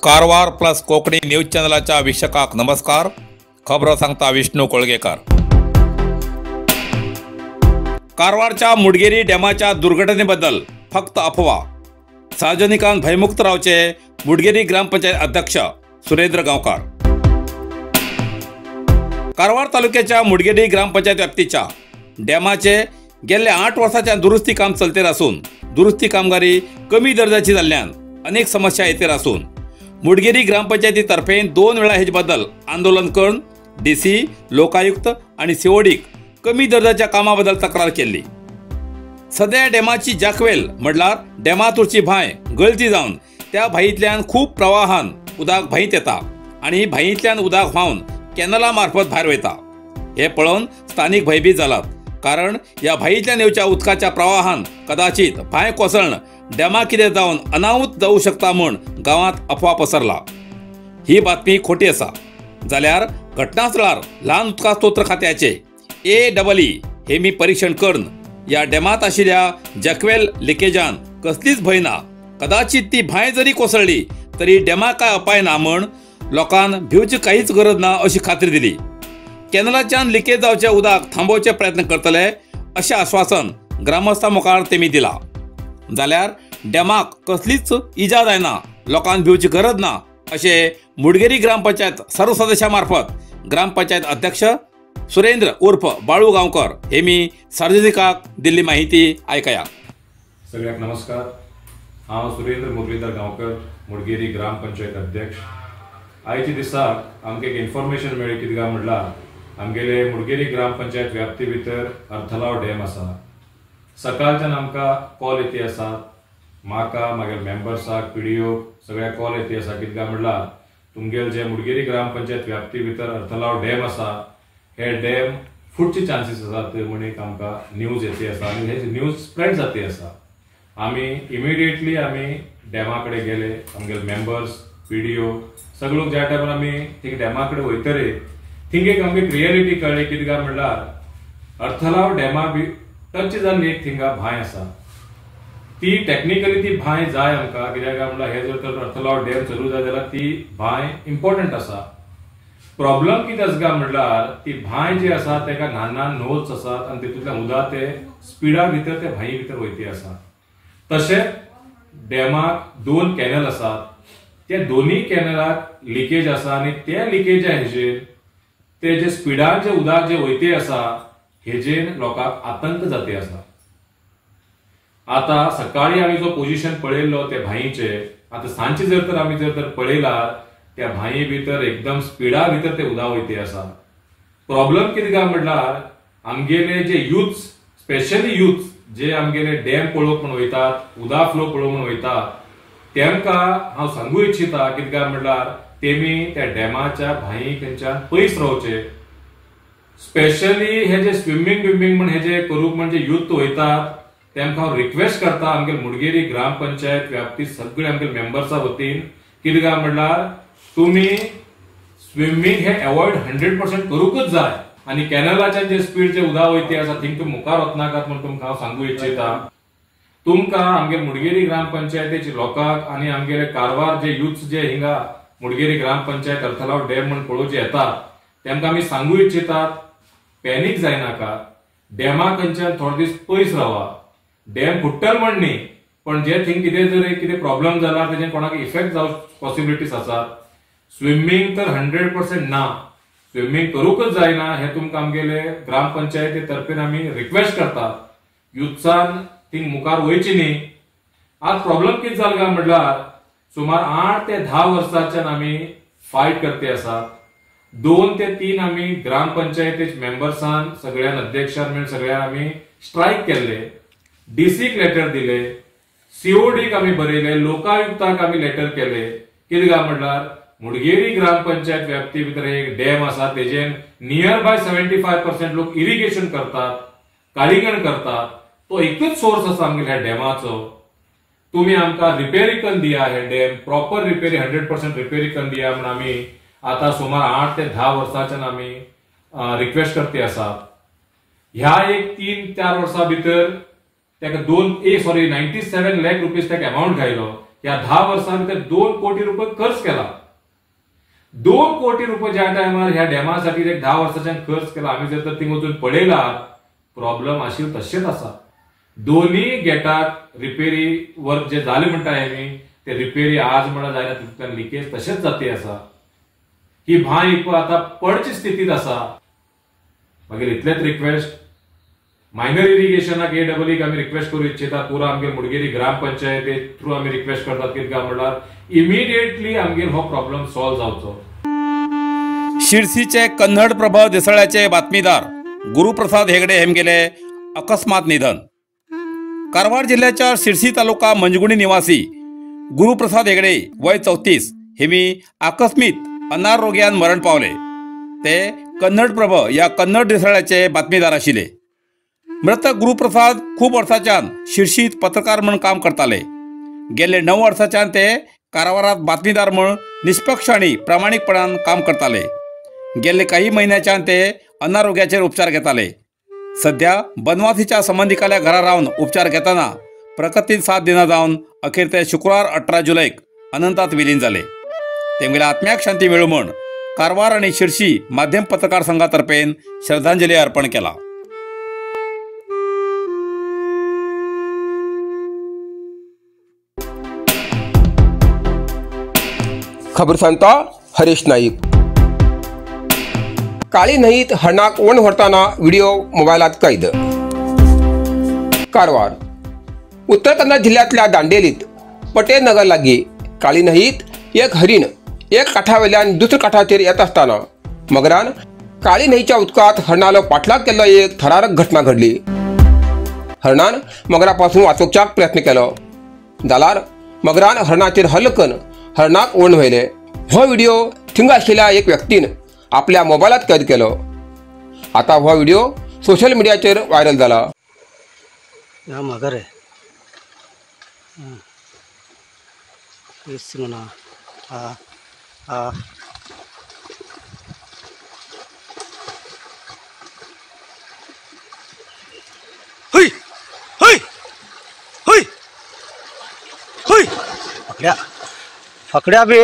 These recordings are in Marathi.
कारवार प्लस कोकणी न्यूज चॅनलाच्या वीक्षकांक नमस्कार. खबरो सांगता विष्णू कोळगेकर. कारवारच्या मुडगेरी डॅमाच्या दुर्घटनेबद्दल फक्त अफवा. सार्वजनिकांक भयमुक्त रावचे मुडगेरी ग्रामपंचायत अध्यक्ष सुरेंद्र गांवकार. कारवार तालुक्याच्या मुडगेरी ग्रामपंचायत व्याप्तीच्या डॅमाचे गेल्या 8 वर्षांच्या दुरुस्ती काम चलतेर असून दुरुस्ती कामगारी कमी दर्जाची जाल्ल्यान अनेक समस्या येतेर असून मुडगेरी ग्रामपंचायती तर्फे 2 वेळा हेजे बद्दल आंदोलन करून डीसी, लोकायुक्त आणि सीओडीक कमी दर्जाच्या कामाबद्दल तक्रार केली. सध्या डॅमाची जाखवेल म्हणल्यार डॅमातूरची भाय गळती जावन त्या भाईंतल्यान खूप प्रवाहान उदक भाईंत येता आणि भाईंतल्यान उदक व्हावन कॅनला मार्फत भायर वयता. हे पळोवन स्थानिक भयभीत जालात, कारण ह्या भाईंतल्यान येवच्या उदकाच्या प्रवाहान कदाचित भाय कोसळण डॅमा कितें जावन अनाहूत जावं शकता म्हूण गांवांत अफवा पसरला. ही बातमी खोटी आसा जाल्यार घटनास्थळार ल्हान उदका स्तोत्र खात्याचे AEE हेमी परीक्षण करून ह्या डॅमात आशिल्ल्या जॅकवेल लिकेजान कसलीच भंय ना. कदाचित ती भाय जरी कोसळ्ळी तरी डॅमाक काय अपाय ना म्हूण लोकांक भिवची काहीच गरज ना अशी खात्री दिली. कॅनलाच्यान लिकेज जावचे उदक थांबोवचे प्रयत्न करतले अशें आश्वासन ग्रामस्थां मुखार तेमी दिला. जाल्यार डॅमाक कसलीच इजा जायना, लोकांक भिवची गरज ना अशें मुडगेरी ग्रामपंचायत सर्व सदस्यां मार्फत ग्रामपंचायत अध्यक्ष सुरेंद्र उर्फ बाळू गांवकर हेमी सार्वजनिकांक दिल्ली माहिती आयकया. सगळ्यांक नमस्कार. हांव सुरेंद्र मुरलीधर गांवकर, मुडगेरी ग्रामपंचायत अध्यक्ष. आयच्या दिसाक आमकां एक इन्फॉर्मेशन मेळ्ळी. कितें काय म्हणल्यार आमगेले मुडगेरी ग्रामपंचायत व्याप्ती भितर अर्थलाव डॅम आसा. सकाळच्यान आमकां कॉल येती आसात. म्हाका, मागीर मेंबर्साक, PDO सगळ्या कॉल येती आसा. कितें काय म्हणल्यार तुमगेले जे मुडगेरी ग्रामपंचायत व्याप्ती भितर अर्थलाव डॅम आसा, हे डॅम फुटचे चान्सीस आसात म्हूण एक आमकां न्यूज येती आसा आनी हे न्यूज स्प्रेड जाती आसा. आमी इमिडिएटली डॅमा कडेन गेले. आमगेले मेंबर्स, PDO सगळो ज्या टायमार आमी थिंग डॅमा कडेन वयतरे थिंग एक आमकां रियलिटी कळ्ळी. कितें काय म्हणल्यार अर्थलाव डॅमा टच जाल्ली एक थिंगा भाय आसा. ती टेक्निकली ती भाय जाय आमकां. कित्याक काय म्हणल्यार हे जर तर अर्थलाव डॅम चालू जाय जाल्यार ती भाय इम्पॉर्टंट आसा. प्रॉब्लम कितें आसा काय म्हणल्यार ती भाय जी आसा तेका ल्हान ल्हान नोल्स आसात आनी तितूंतल्यान उदक ते स्पिडा भितर ते भाई भितर वयती आसा. तशेंच डॅमाक 2 कॅनल आसात. त्या दोनूय कॅनलाक लिकेज आसा आनी त्या लिकेजा हेजेर ते जे स्पिडान जे उदक जे वयते आसा हेजेर लोकांक आतंक जाती आसा. आता सकाळी आमी जो पोझिशन पळयल्लो ते भाईचे, आता सांजचे जर तर आमी जर तर पळयल्यार त्या भाई भितर एकदम स्पिडा भितर ते उदक वयते आसा. प्रॉब्लम कितें काय म्हणल्यार आमगेले जे युथ्स, स्पेशली युथ्स जे आमगेले डॅम पळोवंक म्हूण वयतात, उदक फ्लो पळोवंक म्हूण वयतात, तेमकां हांव सांगूं इच्छिता कितें काय म्हणल्यार तेमी त्या डॅमाच्या भाई खंयच्यान पयस रावचे. स्पेशली हे जे स्विमींग म्हण हे जे करूंक म्हणजे युथ वयतात तेमकां हांव रिक्वेस्ट करता आमगे मुडगेरी ग्रामपंचायत व्याप्ती सगळे आमगे मेंबर्सा वतीन कितें काय म्हणल्यार तुमी स्विमींग हे अवॉइड 100% करूंकच जाय. आनी कॅनलाच्यान जे स्पीड जे उदक वयते आसा थिंग तुमी मुखार वचनाकात म्हूण तुमकां हांव सांगूं इच्छिता. तुमकां आमगे मुडगेरी ग्रामपंचायतीच्या लोकांक आनी आमगेले कारवार जे युथ्स जे हिंगा मुडगेरी ग्रामपंचायत अर्थलाव डॅम म्हूण पळोवचे येतात तेमकां आमी सांगूं इच्छितात पॅनीक जायनाका. डॅमा खंयच्यान थोडे दीस पयस रावा. डॅम फुट्टल म्हण न्ही, पण जे थिंग कितें जर कितें प्रॉब्लेम जाला तेजे कोणाक इफेक्ट जावंक पॉसिबिलिटीज आसात. स्विमींग तर 100% ना, स्विमींग करूंकच जायना हे तुमकां आमगेले ग्रामपंचायती तर्फे आमी रिक्वेस्ट करतात. युथ्सान थिंग मुखार वयची न्ही. आज प्रॉब्लेम कितें जालो काय म्हणल्यार सुमार 8 ते 10 वर्सांच्यान आमी फायट करते आसात. 2 ते 3 आमी ग्रामपंचायतीच्या मेंबर्सान सगळ्यां अध्यक्षान मेळून सगळ्या आमी स्ट्रायक केल्ले. डीसीक लेटर दिले, सीओडीक आमी बरयले, लोकायुक्ताक आमी लेटर केले. कितें काय म्हणल्यार मुडगेरी ग्रामपंचायत व्याप्ती भितर एक डॅम आसा तेजेन नियर बाय 75% लोक इरिगेशन करतात, काळिंगण करतात. तो एकच सोर्स आसा आमगेल्या डॅमाचो. तुम्ही आमकां रिपेरी करून दिया हे डॅम प्रॉपर रिपेरी 100% रिपेरी करून दिया म्हणून आम्ही आता सुमार 8 ते 10 वर्सांच्यान आम्ही रिक्वेस्ट करते आसात. ह्या एक 3-4 वर्सां भितर ताका 97 लाख रुपीज ताका अमाऊंट घायलो. ह्या 10 वर्सां भितर 2 कोटी रुपये खर्च केला. 2 कोटी रुपये ज्या टायमार ह्या डॅमासाठी 10 वर्सांच्यान खर्च केला. आम्ही जर तर थिंग वचून पळयलात प्रॉब्लेम आशिल्ले तशेंच आसा. दोन्ही गेटाक रिपेरी वर्क जे झाले म्हणटा आमी ते रिपेरी आज म्हणा जायना तितूंतल्यान लिकेज तशेंच जाते आसा. ही भाय आता पडची स्थितीत आसा. मागीर इतलेच रिक्वेस्ट मायनर इरिगेशनाक AEEक आमी रिक्वेस्ट करू इच्छितात. पुरो आमगे मुडगेरी ग्रामपंचायती थ्रू आमी रिक्वेस्ट करतात कितें काय म्हणल्यार इमिडिएटली आमगेर हो प्रॉब्लेम सॉल्व जावचो. शिरसीचे कन्नड प्रभ दिसाळ्याचे बातमीदार गुरुप्रसाद हेगडे हेमगेले अकस्मात निधन. कारवार जिल्ह्याच्या शिरसी तालुका मंजगुणी निवासी गुरुप्रसाद हेगडे वय 34 हेमी आकस्मित अनारोग्यान मरण पावले. ते कन्नड प्रभ या कन्नड दिसाळ्याचे बातमीदार आशिल्ले. मृतक गुरुप्रसाद खूप वर्सांच्यान शिरसीत पत्रकार म्हणून काम करताले. गेले 9 वर्सांच्यान ते कारवारात बातमीदार म्हणून निष्पक्ष आणि प्रामाणिकपणान काम करताले. गेले काही महिन्याच्यान ते अनारोग्याचेर उपचार घेताले. सध्या बनवासीच्या संबंधिकाल्या घरा रावन उपचार घेताना प्रकृतीन साथ दिना जावन अखेर ते शुक्रवार 18 जुलैक अनंतात विलीन जाले. तेंगेल्या आत्म्याक शांती मेळूं म्हण कारवार आणि शिरसी माध्यम पत्रकार संघातर्फेन श्रद्धांजली अर्पण केला. खबर सांगता हरीश नाईक. काळी न्हंयत हरणाक वण व्हरताना व्हिडिओ मोबायलात कैद. कारवार. उत्तर कन्नड जिल्ह्यातल्या दांडेलीत पटेल नगर लागीं काळी न्हंयत एक हरीण एक काठावेल्यान दुसऱ्या काठाचेर येत असताना मगरान काळी न्हंयच्या उदकात हरणालो पाठलाग केल्लो एक थरारक घटना घडली. हरणान मगरापासून वाचोवच्याक प्रयत्न केलो जाल्यार मगरान हरणाचेर हल्लो करून हरणाक वण व्हयले. हो व्हिडिओ थिंग आशिल्ल्या एक व्यक्तीन आपल्या मोबायलात कैद केलो. आता हो व्हिडिओ सोशल मीडियाचेर व्हायरल जाला. मगर है इसमें हाँ हाँ हुई हुई हुई हुई पकड़ा पकड़ा बे.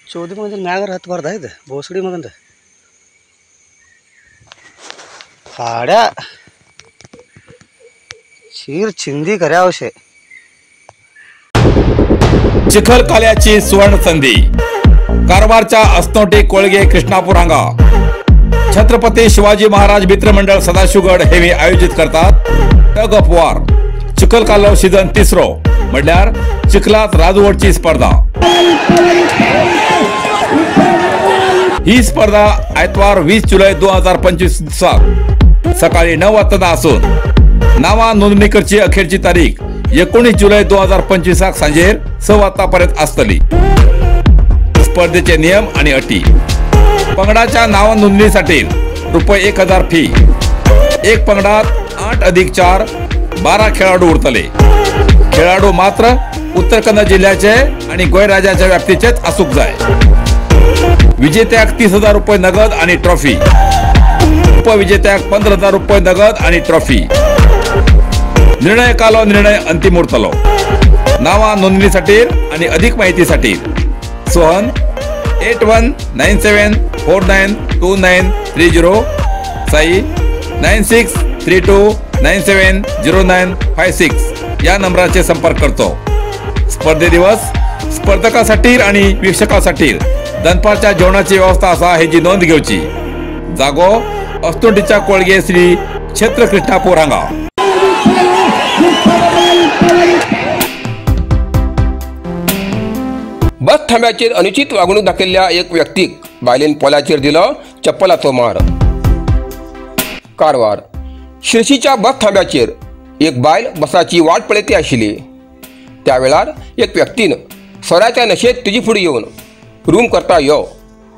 चौधरी मंदिर ಮ್ಯಾಗರ ಹತ್ತಬಾರ್ದ ಇದು ಬೋಸಡಿ ಮಗಂದ हाड्या चीर चिंदी कर्यावशे. चिखलकाल्याची सुवर्ण संधी. कारवारच्या अस्नोटी कोळगे कृष्णापूर हांगा छत्रपती शिवाजी महाराज मित्र मंडळ सदाशिवगड हेवी आयोजित करतात टग ऑफ वॉर. चिखलकालो सीझन 3 म्हटल्यार चिखलात राजवडची स्पर्धा. ही स्पर्धा आयतवार 20 जुलै 2025 दिसा सकाळी 9 वाजता आसून नावा नोंदणी करची अखेरची तारीख 19 जुलै 2025 सांजेर 6 वाजतापर्यंत आसतली. स्पर्धेचे नियम आणि अटी. पंगडाच्या नाव नोंदणीसाठी ₹1000 फी. एक पंगडात 8+4 12 खेळाडू उरतले. खेळाडू मात्र उत्तर कन्नड जिल्ह्याचे आणि गोय राज्याच्या व्याप्तीचेच असूक जाय. विजेत्याक ₹30,000 नगद आणि ट्रॉफी. उपविजेत्याक ₹15,000 नगद आणि ट्रॉफी. निर्णयकालो निर्णय अंतिम उरतलो. नावा नोंदणीसाठी आणि अधिक माहितीसाठी सोहन 8197492930 साई 9632970956 या नंबराचे संपर्क करतो. स्पर्धे दिवस स्पर्धकासाठी आणि वीक्षकासाठी दनपारच्या जेवणाची व्यवस्था असा हेची नोंद घेवची. जागो अस्तोटीच्या कोळगे श्री क्षेत्र कृष्णापूर हांगा. थांब्याचेर अनुचित वागणूक दाखयल्ल्या एक व्यक्तीक बायलेन पोल्याचेर दिलो चप्पलाचो मार. कारवार. शिरशीच्या बस थांब्याचेर एक बायल बसाची वाट पळयती आशिल्ली. त्या वेळार एक व्यक्तीन सोऱ्याच्या नशेत तिची फुडें येवन रूम करता यो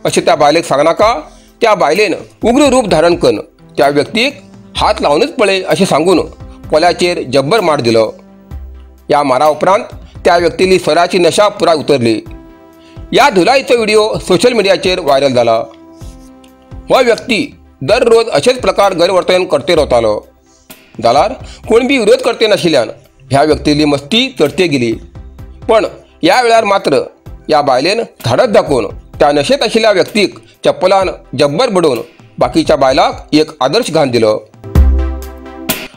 अशें त्या बायलेक सांगनाका त्या बायलेन उग्र रूप धारण करून त्या व्यक्तीक हात लावनच पळय अशें सांगून पोल्याचेर जब्बर मार दिलो. या मारा उपरांत त्या व्यक्तीली सोऱ्याची नशा पुराय उतरली. या धुलाईचो व्हिडिओ सोशल मिडियाचेर व्हायरल जाला. हो व्यक्ती दररोज अशेच प्रकार गैरवर्तन करते रावतालो. जाल्यार कोण बी विरोध करते नाशिल्ल्यान ह्या व्यक्तीली मस्ती चडते गेली. पण या वेळार मात्र या बायलेन धाडस दाखोवन त्या नशेत आशिल्ल्या व्यक्तीक चप्पलान जब्बर बडोवन बाकीच्या बायलांक एक आदर्श घाण दिलो.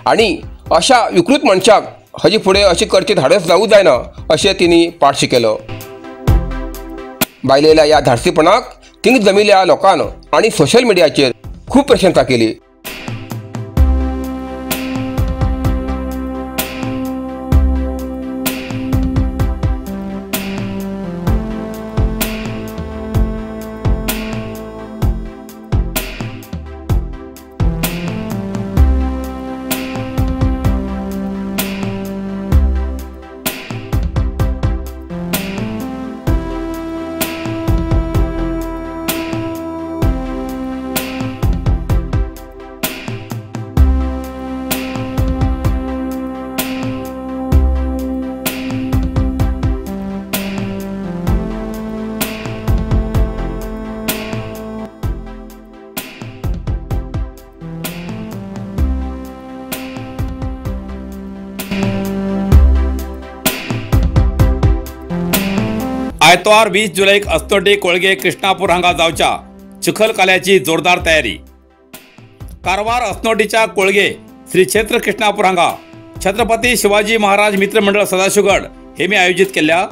आणि अशा विकृत मनशाक हाचे फुडें अशें करचें धाडस जावूं जायना अशें तिणी पाठ केलो. बायलेल्या या धाडसीपणाक थिंग जमिल्ल्या लोकांन आणि सोशल मिडियाचेर खूप प्रशंसा केली. आयतवार 20 जुलैक अस्तोटी कोळगे कृष्णापूर हांगा जावच्या चिखलकाल्याची जोरदार तयारी. कारवार अस्नोटीच्या कोळगे श्री क्षेत्र कृष्णापूर हांगा छत्रपती शिवाजी महाराज मित्र मंडळ सदाशिवगड हेमी आयोजित केल्ल्या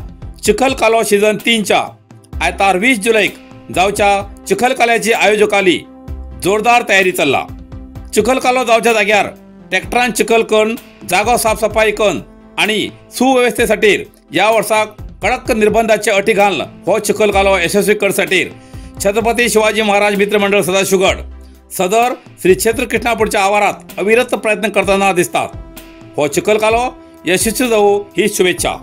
चिखलकालो सीझन 3च्या आयतार 20 जुलैक जावच्या चिखलकाल्याची आयोजकाली जोरदार तयारी चल्ला. चिखलकालो जावच्या जाग्यार ट्रॅक्टरान चिखल करून जागो साफसफाई करून आणि सुव्यवस्थेसाठी या वर्साक कडक निर्बंधाचे अटी घालून हो चिखलकालो यशस्वी करसाठी छत्रपती शिवाजी महाराज मित्र मंडळ सदाशिवगड सदर श्री क्षेत्र कृष्णापूरच्या आवारात अविरत प्रयत्न करताना दिसतात. हो चिखलकालो यशस्वी जावो ही शुभेच्छा.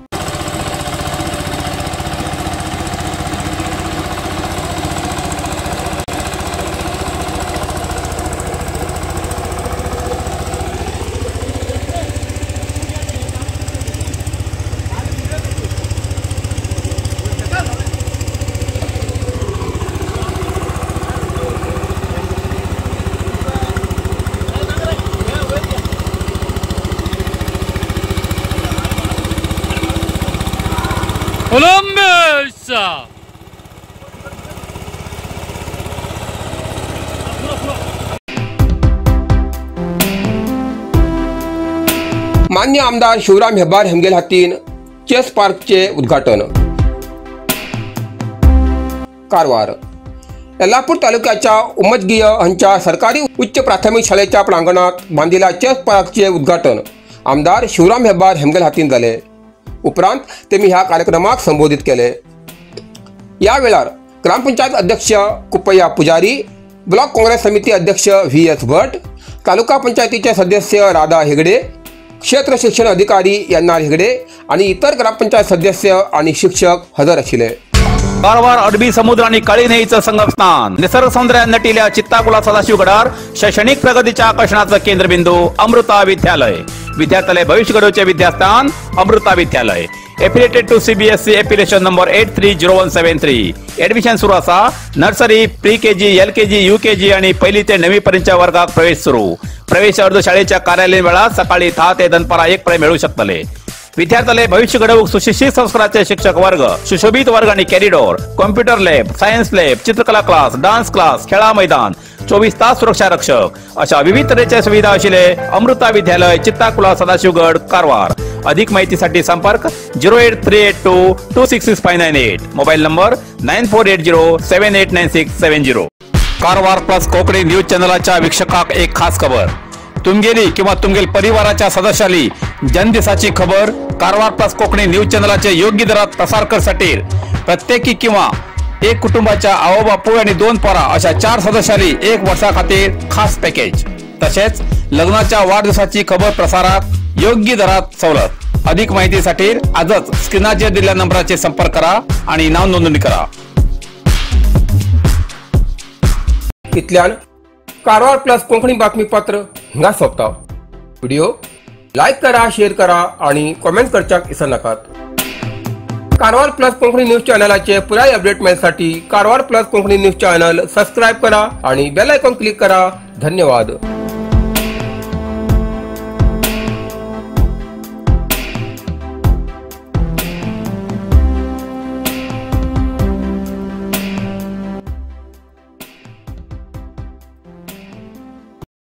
मान्य आमदार शिवराम हेब्बार हेमगेल हातीन चेस पार्कचे उद्घाटन. कारवार. येल्लापूर तालुक्याच्या उमजगिय हांच्या सरकारी उच्च प्राथमिक शाळेच्या प्रांगणात बांदिल्ल्या चेस पार्कचे उद्घाटन आमदार शिवराम हेब्बार हेमगेल हातीन जाले. उपरांत तेमी ह्या कार्यक्रमाक संबोधित केले. या वेळार ग्रामपंचायत अध्यक्ष कुप्पय्या पुजारी, ब्लॉक काँग्रेस समिती अध्यक्ष VS भट, तालुका पंचायतीचे सदस्य राधा हेगडे, क्षेत्र शिक्षण अधिकारी NR हेगडे आणि इतर ग्रामपंचायत सदस्य आणि शिक्षक हजर आशिल्ले. कारवार अरबी समुद्र आणि काळी न्हंयेचं संगमस्थान, निसर्ग सौंदर्यान नटिल्ल्या चित्ताकुला सदाशिवगडार शैक्षणिक प्रगतीच्या आकर्षणाचं केंद्रबिंदू अमृता विद्यालय. विद्यार्थ्यालय भविष्य घडोवचे विद्यास्थान Amrita Vidyalaya. Affiliated to CBSE application number 830173. Admission सुरू आसा. Nursery, pre KG, LKG, UKG आणि पहिली ते 9वी पर्यंतच्या वर्गात प्रवेश सुरू. प्रवेश अर्ज शाळेच्या कार्यालयीन वेळा सकाळी 10 ते दनपारा 1 पर्यंत मिळू शकतले. विद्यार्थ्यालय भविष्य घडवूक सुशिक्षित संस्काराचे शिक्षक वर्ग, सुशोभित वर्ग आणि corridor, computer lab, science lab, चित्रकला क्लास, डान्स क्लास, खेळा मैदान, 24 तास सुरक्षा रक्षक अशा विविध तरेच्या सुविधा आशिल्ले अमृता विद्यालय, चित्ताकुला, सदाशिवगड, कारवार. अधिक माहितीसाठी संपर्क 08382266598. Mobile number 9480789670. Karwar plus Konkani news चॅनलच्या वीक्षकाक एक खास खबर. तुमगेली किंवा तुमगेल परिवाराच्या सदस्याली जनदिसाची खबर कारवार प्लस कोकणी न्यूज चॅनलाचे योग्य दरात प्रसार करसाठी प्रत्येकी किंवा एक कुटुंबाच्या आवो बापू आणि 2 पोरा अशा 4 सदस्याली 1 वर्षा खातीर खास पॅकेज तसेच लग्नाच्या वाढदिवसाची खबर प्रसारात योग्य दरात सवलत। अधिक माहितीसाठी आजच स्क्रीनाचेर दिलेल्या नंबराचे संपर्क करा आणि नाव नोंदणी करा। इतल्यान कारवार प्लस कोंकणी बातमीपत्र हिंगा सोंपता। व्हिडिओ लाईक करा, शेअर करा आणि कमेंट करच्याक विसरू नकात। कारवार प्लस कोंकणी न्यूज चॅनलाचे पुराय अपडेट मिळण्यासाठी Karwar plus Konkani news channel subscribe करा आणि बेल आयकॉन क्लिक करा। धन्यवाद।